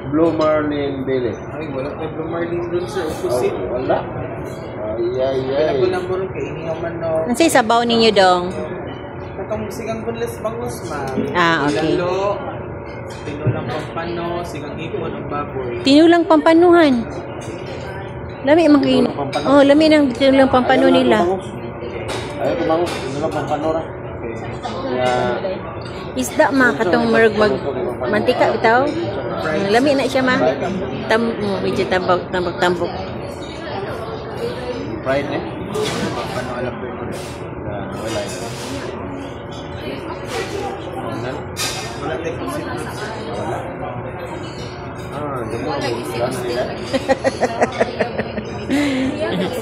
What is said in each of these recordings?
Blue Marlin Belly. Ay, wala tayo Blue Marlin doon, sir. Opposite. Wala. Ay. Pinagulamburo kay inihaw manok. Ano sa sabaw ninyo dong? Katong sigang bunles bangus, ma'am. Ah, okay. Lalo, tinulang pampano, sigang ipon, ang baboy. Tinulang pampanuhan. Lami mang kayo. Oh, lami ng tinulang pampano nila. Ay, kumangus. Tinulang pampano ra. Isda ma katong mag mantika bitaw. Lami na siya ma. Medyo tambok. Fried eh. Pampano alam ko yun. Wala. Wala tayo opposite doon, sir. Wala. Nila.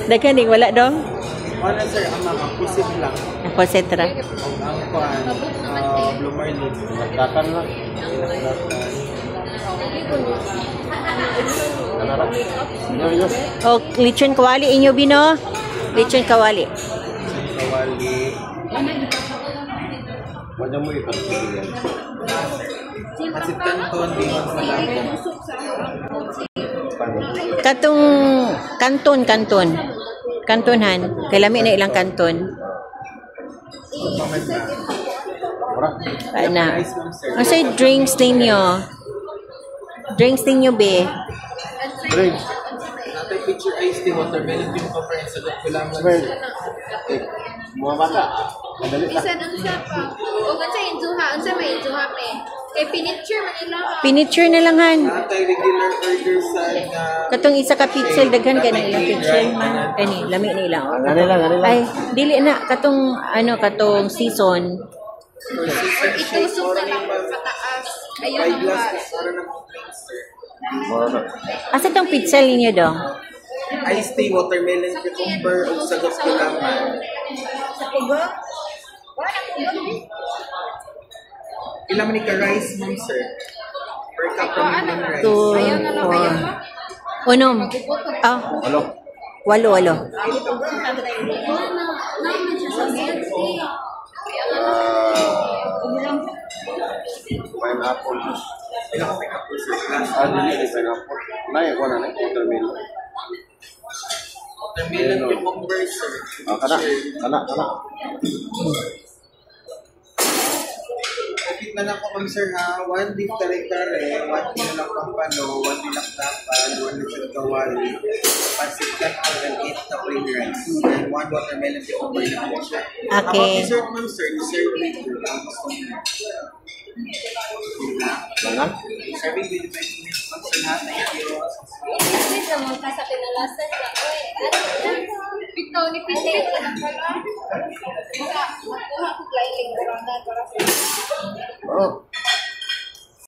Daghan wala dong. Wala, sir. Ang mga opposite lang. Konsentra. Ang kuhan, Blue Marlin. Nagdakan lang. Inyo. Oh, lechon kawali inyo bino. Lechon kawali. Kawali. Wala mo ito. Kasit kanton, bihon sa lapo. Katong kanton. Kantonhan. Kay lami na ilang kanton. Na. Masay drinks ninyo. Drinks ninyo be. Drinks. Natay picture iced tea, watermelon, yung pa-friends. Sagot ko lang. Mga bata. Madali lang. Isa dun sa pa. O gansa injuha. Unsa may injuha me. Kay pinitsure man ila. Pinitsure na lang han. Natay regular order sa Katong isa ka pixel daghan ka na ilang pixel man. Kani lami na ilang. Ganun lang. Ay, dili na katong season. Itusok na lang pataas. Ayun ang glass ba. para ng drinks, sir. Asa tong pixel ninyo dong? Iced tea, watermelon, cucumber, o sagot ko lang. Ilan man ka rice, ma'am, sir? Per cup ng medium rice. 2, 4. Unom. Ah, Hello. 8. Pineapple juice. Ilan ka pick-up, sir? Glass. Dili pineapple. Nay, ko na watermelon. Watermelon, cucumber, sir. Kana. Repeat na lang ko, ma'am, sir, ha? 1 beef kare-kare, 1 tinolang pampano, 1 binakdapan, 1 lechon kawali, pancit canton, and 8 na plain rice, and 1 watermelon cucumber na po siya. Okay. About dessert, ma'am, sir, dessert later. Ang gusto niyo. Ganun. Serving with the 20 minutes, ma'am, sir, ha? Thank you. Wait na mo ka sa kinalasan na. Oy, pito ni pite ka na pala. Sa magkuha ko lain corona para sa. Oh.